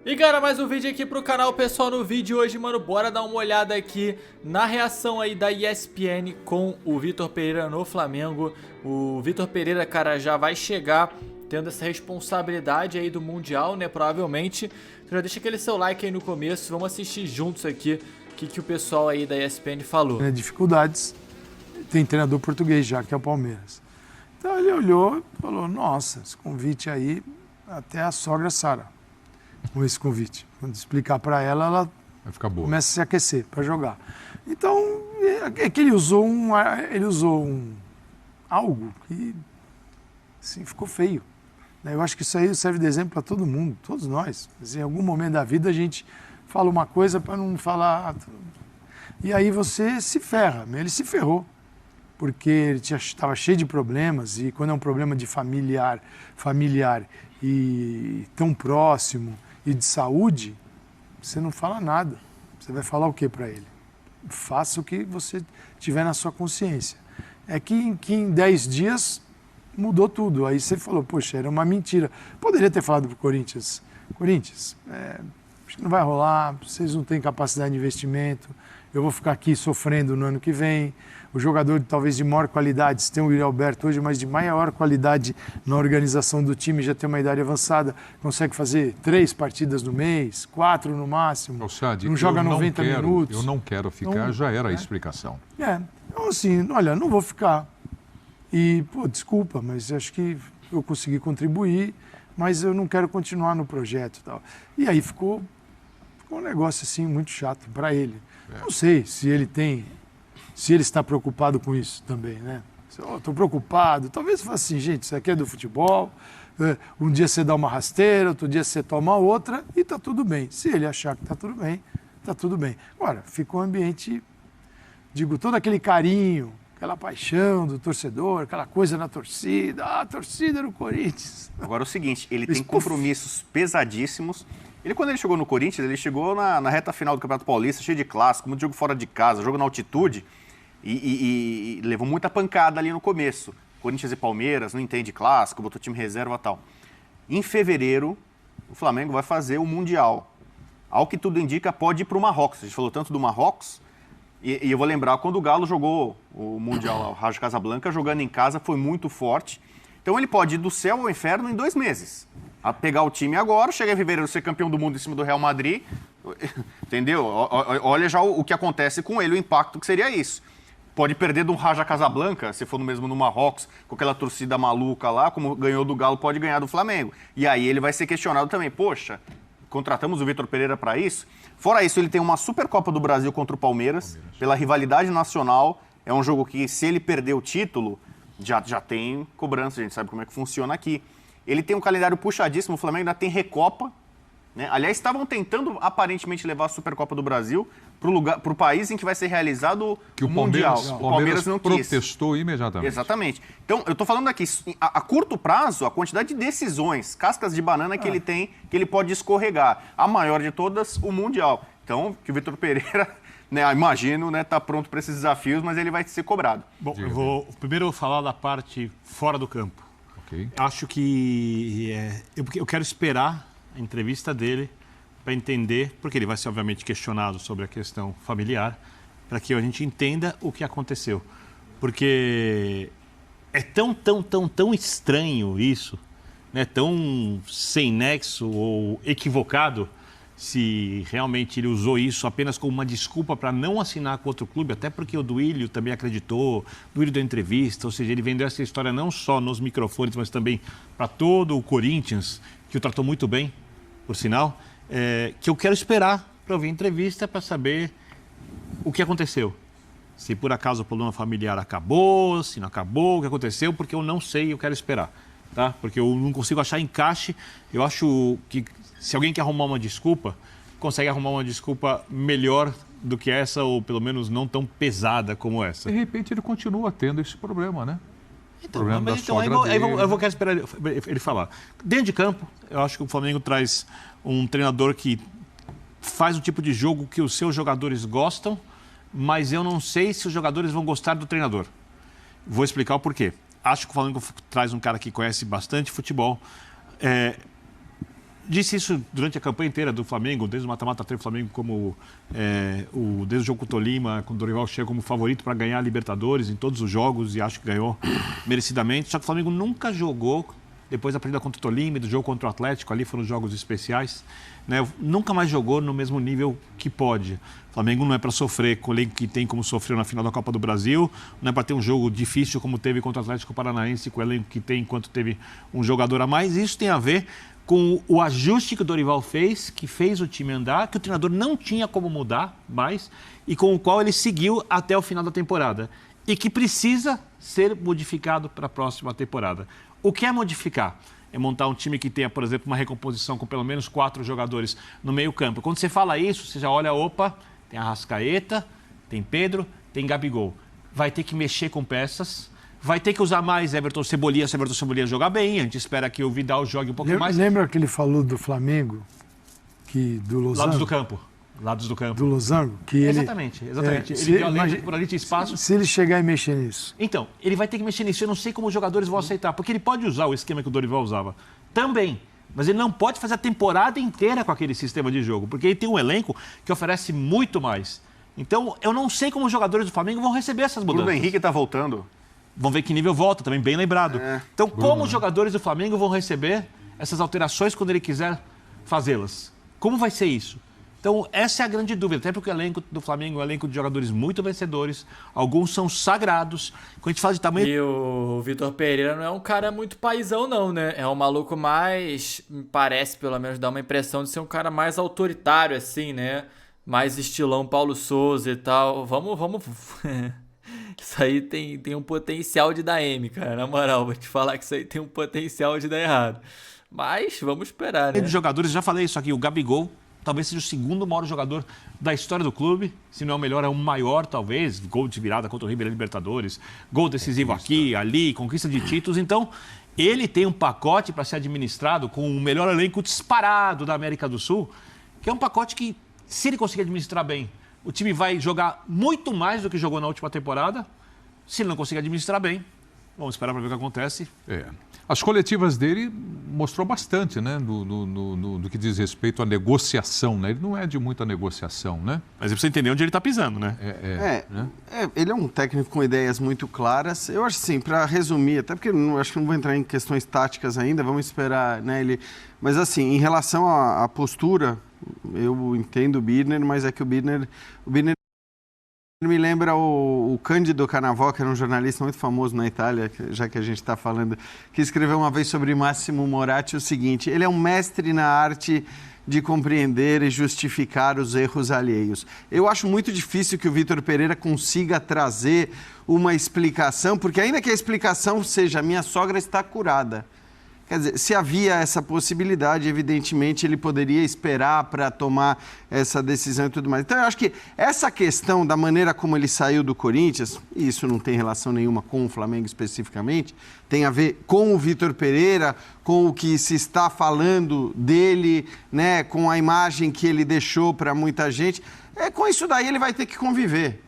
E galera, mais um vídeo aqui pro canal, pessoal. No vídeo de hoje, mano, bora dar uma olhada aqui na reação aí da ESPN com o Vitor Pereira no Flamengo. O Vitor Pereira, cara, já vai chegar tendo essa responsabilidade aí do Mundial, né, provavelmente. Então já deixa aquele seu like aí no começo, vamos assistir juntos aqui o que o pessoal aí da ESPN falou. Dificuldades, tem treinador português já, que é o Palmeiras. Então ele olhou e falou, nossa, esse convite aí, até a sogra Sara. Com esse convite. Quando explicar para ela, ela vai ficar boa. Começa a se aquecer para jogar. Então, é que ele usou algo que assim, ficou feio. Eu acho que isso aí serve de exemplo para todo mundo, todos nós. Em algum momento da vida a gente fala uma coisa para não falar. E aí você se ferra. Ele se ferrou. Porque ele estava cheio de problemas, e quando é um problema de familiar e tão próximo e de saúde, você não fala nada. Você vai falar o que para ele? Faça o que você tiver na sua consciência. É que em 10 dias mudou tudo. Aí você falou, poxa, era uma mentira. Poderia ter falado para o Corinthians, acho que não vai rolar, vocês não têm capacidade de investimento, eu vou ficar aqui sofrendo no ano que vem. O jogador talvez de maior qualidade, se tem o Yuri Alberto hoje, mas de maior qualidade na organização do time, já tem uma idade avançada, consegue fazer 3 partidas no mês, 4 no máximo, Alçade, não joga 90 minutos. Eu não quero ficar, então, já era a explicação. Então assim, olha, não vou ficar. E, desculpa, mas acho que eu consegui contribuir, mas eu não quero continuar no projeto e tal. E aí ficou um negócio assim muito chato para ele. Não sei se ele está preocupado com isso também, né? Estou preocupado. Talvez faça assim, gente, isso aqui é do futebol. Um dia você dá uma rasteira, outro dia você toma outra e está tudo bem. Se ele achar que está tudo bem, está tudo bem. Agora, fica um ambiente, todo aquele carinho, aquela paixão do torcedor, aquela coisa na torcida. A torcida no Corinthians. Agora é o seguinte, ele tem compromissos pesadíssimos. Quando ele chegou no Corinthians, ele chegou na reta final do Campeonato Paulista, cheio de clássico, muito jogo fora de casa, jogo na altitude, e levou muita pancada ali no começo. Corinthians e Palmeiras, não entende clássico, botou time reserva e tal. Em fevereiro, o Flamengo vai fazer o Mundial. Ao que tudo indica, pode ir para o Marrocos. A gente falou tanto do Marrocos, e eu vou lembrar, quando o Galo jogou o Mundial, o Raja Casablanca, jogando em casa, foi muito forte. Então ele pode ir do céu ao inferno em 2 meses. A pegar o time agora, chegar em fevereiro, ser campeão do mundo em cima do Real Madrid, entendeu? Olha já o que acontece com ele, o impacto que seria isso. Pode perder de um Raja Casablanca, se for mesmo no Marrocos, com aquela torcida maluca lá, como ganhou do Galo, pode ganhar do Flamengo. E aí ele vai ser questionado também. Poxa, contratamos o Vitor Pereira para isso? Fora isso, ele tem uma Supercopa do Brasil contra o Palmeiras, pela rivalidade nacional. É um jogo que, se ele perder o título, já tem cobrança, a gente sabe como é que funciona aqui. Ele tem um calendário puxadíssimo, o Flamengo ainda tem Recopa, né? Aliás, estavam tentando aparentemente levar a Supercopa do Brasil para o país em que vai ser realizado o Mundial. O Palmeiras não quis. Protestou imediatamente. Exatamente. Então, eu estou falando aqui, a curto prazo, a quantidade de decisões, cascas de banana que ele tem, que ele pode escorregar. A maior de todas, o Mundial. Então, que o Vitor Pereira, né, imagino, né, tá pronto para esses desafios, mas ele vai ser cobrado. Bom, eu vou primeiro falar da parte fora do campo. Okay. Acho que eu quero esperar a entrevista dele para entender, porque ele vai ser obviamente questionado sobre a questão familiar, para que a gente entenda o que aconteceu. Porque é tão estranho isso, né? Tão sem nexo ou equivocado, se realmente ele usou isso apenas como uma desculpa para não assinar com outro clube, até porque o Duílio também acreditou, o Duílio deu entrevista, ou seja, ele vendeu essa história não só nos microfones, mas também para todo o Corinthians, que o tratou muito bem, por sinal, que eu quero esperar para ouvir a entrevista para saber o que aconteceu. Se por acaso o problema familiar acabou, se não acabou, o que aconteceu, porque eu não sei, eu quero esperar, tá? Porque eu não consigo achar encaixe. Eu acho que se alguém quer arrumar uma desculpa, consegue arrumar uma desculpa melhor do que essa, ou pelo menos não tão pesada como essa. De repente ele continua tendo esse problema, né? Então, eu vou querer esperar ele falar. Dentro de campo, eu acho que o Flamengo traz um treinador que faz o tipo de jogo que os seus jogadores gostam, mas eu não sei se os jogadores vão gostar do treinador. Vou explicar o porquê. Acho que o Flamengo traz um cara que conhece bastante futebol. disse isso durante a campanha inteira do Flamengo, desde o mata-mata teve o Flamengo como desde o jogo com o Tolima, quando o Dorival chega como favorito para ganhar a Libertadores em todos os jogos e acho que ganhou merecidamente. Só que o Flamengo nunca jogou, depois da partida contra o Tolima e do jogo contra o Atlético, ali foram jogos especiais, né? Nunca mais jogou no mesmo nível que pode. O Flamengo não é para sofrer com o elenco que tem como sofreu na final da Copa do Brasil, não é para ter um jogo difícil como teve contra o Atlético Paranaense, com o elenco que tem enquanto teve um jogador a mais. Isso tem a ver com o ajuste que o Dorival fez, que fez o time andar, que o treinador não tinha como mudar mais e com o qual ele seguiu até o final da temporada e que precisa ser modificado para a próxima temporada. O que é modificar? É montar um time que tenha, por exemplo, uma recomposição com pelo menos 4 jogadores no meio-campo. Quando você fala isso, você já olha, opa, tem Arrascaeta, tem Pedro, tem Gabigol. Vai ter que mexer com peças, vai ter que usar mais Everton Cebolinha, se Everton Cebolinha jogar bem, a gente espera que o Vidal jogue um pouco mais. Lembra que ele falou do Flamengo, do Losango? Lados do campo. Do Losango, que exatamente. Ele deu a lente por ali, tinha espaço. Se ele chegar e mexer nisso. Então, ele vai ter que mexer nisso. Eu não sei como os jogadores vão aceitar, porque ele pode usar o esquema que o Dorival usava também, mas ele não pode fazer a temporada inteira com aquele sistema de jogo, porque ele tem um elenco que oferece muito mais. Então, eu não sei como os jogadores do Flamengo vão receber essas mudanças. Bruno Henrique está voltando. Vamos ver que nível volta, também bem lembrado. Então, como os jogadores do Flamengo vão receber essas alterações quando ele quiser fazê-las? Como vai ser isso? Então, essa é a grande dúvida, até porque o elenco do Flamengo é um elenco de jogadores muito vencedores, alguns são sagrados. Quando a gente fala de tamanho... E o Vitor Pereira não é um cara muito paizão não, né? É um maluco mais, me parece pelo menos, dá uma impressão de ser um cara mais autoritário, assim, né? Mais estilão Paulo Souza e tal. Vamos... Isso aí tem um potencial de dar M, cara, na moral, vou te falar que isso aí tem um potencial de dar errado. Mas vamos esperar, né? De jogadores, já falei isso aqui, o Gabigol talvez seja o segundo maior jogador da história do clube, se não é o melhor, é o maior talvez, gol de virada contra o River Libertadores, gol decisivo aqui, ali, conquista de títulos, então ele tem um pacote para ser administrado com o melhor elenco disparado da América do Sul, que é um pacote que, se ele conseguir administrar bem, o time vai jogar muito mais do que jogou na última temporada. Se ele não conseguir administrar bem, vamos esperar para ver o que acontece. As coletivas dele mostrou bastante, né, do que diz respeito à negociação, né? Ele não é de muita negociação, né? Mas você entender onde ele está pisando, né? Ele é um técnico com ideias muito claras. Eu acho assim, para resumir, até porque acho que não vou entrar em questões táticas ainda, vamos esperar, né? Mas assim, em relação à postura, eu entendo o Birner, mas é que o Birner me lembra o Cândido Canavò, que era um jornalista muito famoso na Itália, já que a gente está falando, que escreveu uma vez sobre Massimo Moratti o seguinte: ele é um mestre na arte de compreender e justificar os erros alheios. Eu acho muito difícil que o Vitor Pereira consiga trazer uma explicação, porque ainda que a explicação seja minha sogra está curada. Quer dizer, se havia essa possibilidade, evidentemente ele poderia esperar para tomar essa decisão e tudo mais. Então eu acho que essa questão da maneira como ele saiu do Corinthians, e isso não tem relação nenhuma com o Flamengo especificamente, tem a ver com o Vitor Pereira, com o que se está falando dele, né, com a imagem que ele deixou para muita gente. Com isso daí ele vai ter que conviver.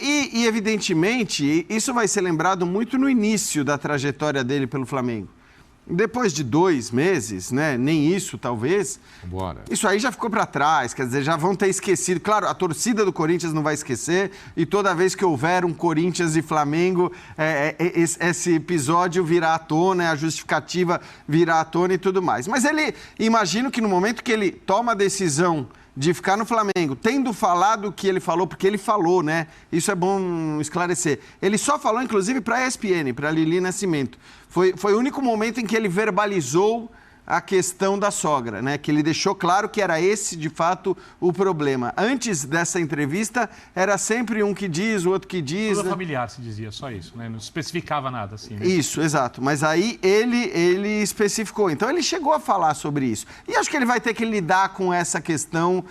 E evidentemente, isso vai ser lembrado muito no início da trajetória dele pelo Flamengo. Depois de 2 meses, né, nem isso talvez, isso aí já ficou para trás, quer dizer, já vão ter esquecido. Claro, a torcida do Corinthians não vai esquecer e toda vez que houver um Corinthians e Flamengo, esse episódio virá à tona, a justificativa virá à tona e tudo mais. Mas imagino que no momento que ele toma a decisão de ficar no Flamengo, tendo falado o que ele falou, porque ele falou, né? Isso é bom esclarecer. Ele só falou, inclusive, para a ESPN, para a Lili Nascimento. Foi o único momento em que ele verbalizou a questão da sogra, né? Que ele deixou claro que era esse, de fato, o problema. Antes dessa entrevista, era sempre um que diz, o outro que diz... Tudo familiar, se dizia, só isso, né? Não especificava nada, assim. Né? Isso, exato. Mas aí ele especificou. Então, ele chegou a falar sobre isso. E acho que ele vai ter que lidar com essa questão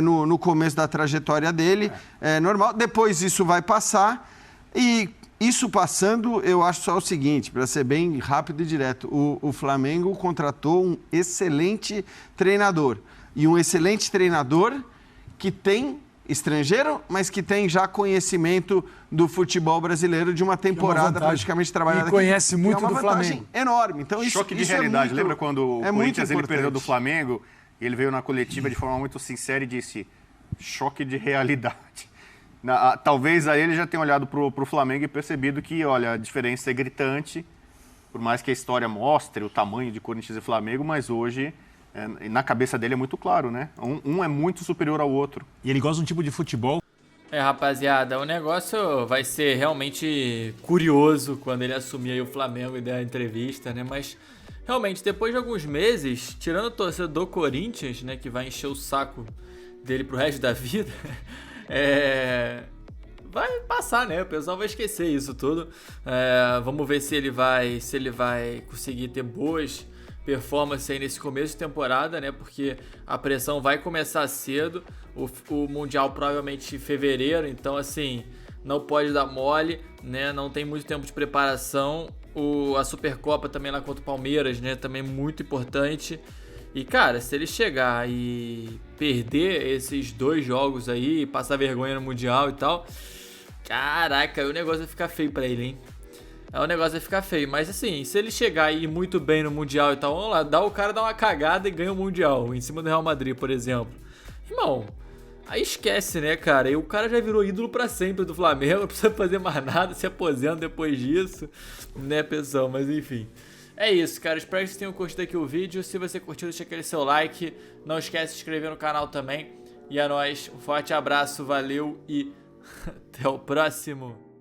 no começo da trajetória dele. É normal. Depois, isso vai passar. E... isso passando, eu acho só o seguinte, para ser bem rápido e direto, o Flamengo contratou um excelente treinador. E um excelente treinador que tem estrangeiro, mas que tem já conhecimento do futebol brasileiro de uma temporada vantagem. praticamente trabalhada E conhece aqui, muito que é uma do vantagem Flamengo. enorme. Então, Choque de isso realidade. é muito, Lembra quando o muito Corinthians ele perdeu do importante. Flamengo? Ele veio na coletiva de forma muito sincera e disse: choque de realidade. Talvez aí ele já tenha olhado pro Flamengo e percebido que, olha, a diferença é gritante, por mais que a história mostre o tamanho de Corinthians e Flamengo, mas hoje, na cabeça dele é muito claro, né? Um é muito superior ao outro. E ele gosta de um tipo de futebol. Rapaziada, o negócio vai ser realmente curioso quando ele assumir aí o Flamengo e der a entrevista, né? Mas, realmente, depois de alguns meses, tirando o torcedor do Corinthians, né, que vai encher o saco dele pro resto da vida, vai passar, né? O pessoal vai esquecer isso tudo. Vamos ver se ele vai conseguir ter boas performances aí nesse começo de temporada, né? Porque a pressão vai começar cedo. O Mundial provavelmente em fevereiro, então assim, não pode dar mole, né? Não tem muito tempo de preparação. A Supercopa também lá contra o Palmeiras, né? Também muito importante. E, cara, se ele chegar e perder esses 2 jogos aí, passar vergonha no Mundial e tal, caraca, o negócio vai ficar feio pra ele, hein? O negócio vai ficar feio. Mas, assim, se ele chegar e ir muito bem no Mundial e tal, vamos lá, o cara dá uma cagada e ganha o Mundial, em cima do Real Madrid, por exemplo. Irmão, aí esquece, né, cara? E o cara já virou ídolo pra sempre do Flamengo, não precisa fazer mais nada, se aposenta depois disso, né, pessoal? Mas, enfim... É isso, cara. Espero que vocês tenham curtido aqui o vídeo. Se você curtiu, deixa aquele seu like. Não esquece de se inscrever no canal também. E é nóis. Um forte abraço, valeu e até o próximo.